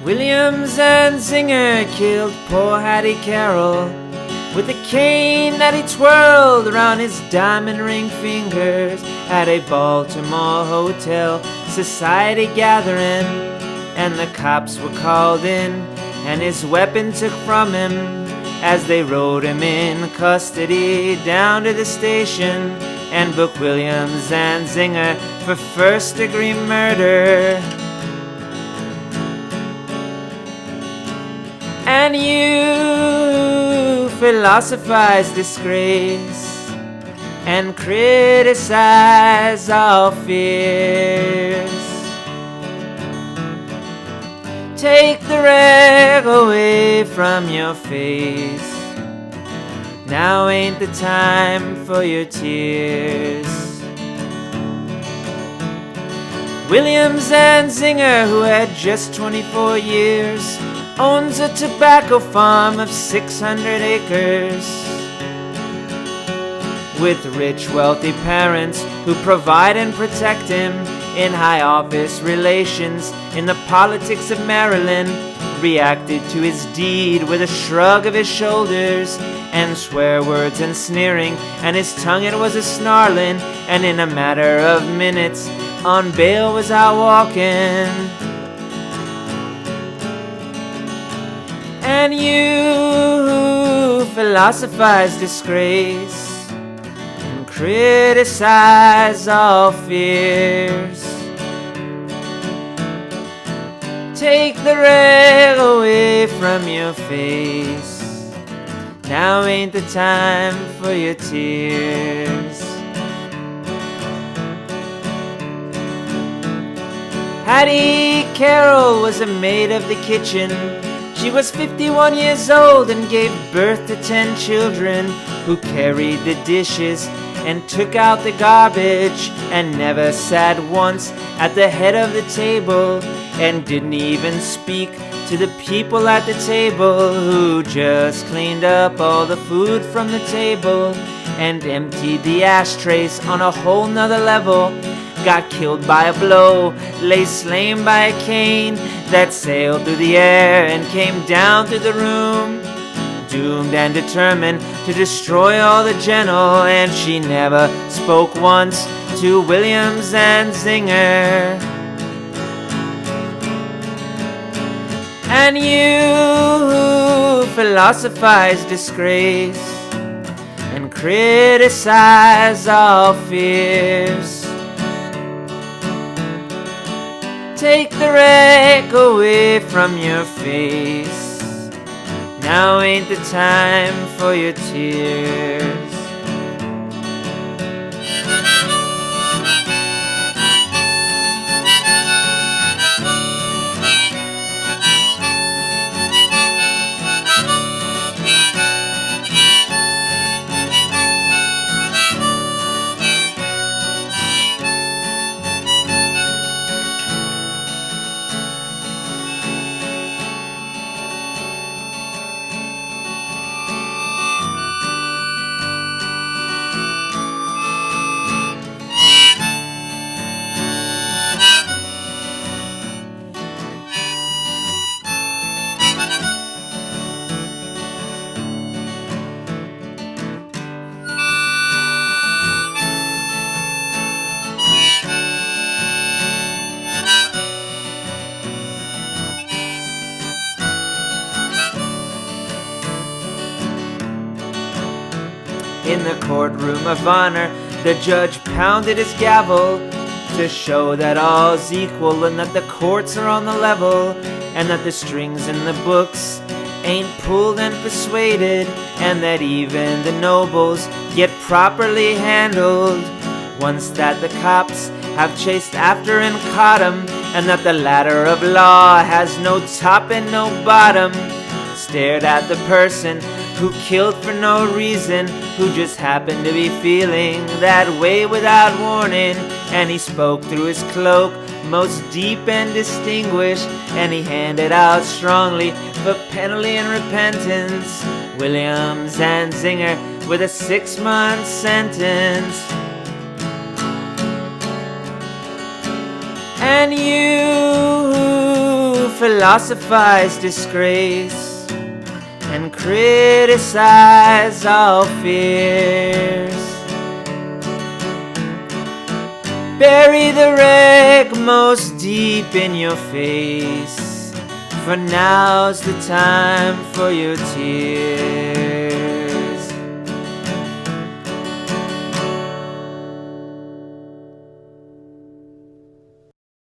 William Zanzinger killed poor Hattie Carroll with a cane that he twirled around his diamond ring fingers at a Baltimore hotel society gathering. And the cops were called in, and his weapon took from him as they rode him in custody down to the station and booked William Zanzinger for first-degree murder. And you philosophize disgrace and criticize all fears. Take the rag away from your face. Now ain't the time for your tears. William Zanzinger, who had just 24 years, owns a tobacco farm of 600 acres with rich, wealthy parents who provide and protect him in high office relations in the politics of Maryland. Reacted to his deed with a shrug of his shoulders and swear words and sneering, and his tongue it was a snarling, and in a matter of minutes on bail was out walking. And you philosophize disgrace and criticize all fears. Take the rag away from your face. Now ain't the time for your tears. Hattie Carroll was a maid of the kitchen. She was 51 years old and gave birth to 10 children who carried the dishes and took out the garbage and never sat once at the head of the table and didn't even speak to the people at the table who just cleaned up all the food from the table and emptied the ashtrays on a whole nother level. Got killed by a blow, lay slain by a cane that sailed through the air and came down through the room, doomed and determined to destroy all the gentle. And she never spoke once to William Zanzinger. And you philosophize disgrace and criticize all fears. Take the rag away from your face. Now ain't the time for your tears. In the courtroom of honor, the judge pounded his gavel to show that all's equal and that the courts are on the level and that the strings in the books ain't pulled and persuaded and that even the nobles get properly handled once that the cops have chased after and caught 'em, and that the ladder of law has no top and no bottom. Stared at the person who killed for no reason, who just happened to be feeling that way without warning, and he spoke through his cloak most deep and distinguished, and he handed out strongly for penalty and repentance William Zanzinger with a 6-month sentence. And you philosophize disgrace and criticize all fears. Bury the wreck most deep in your face, for now's the time for your tears.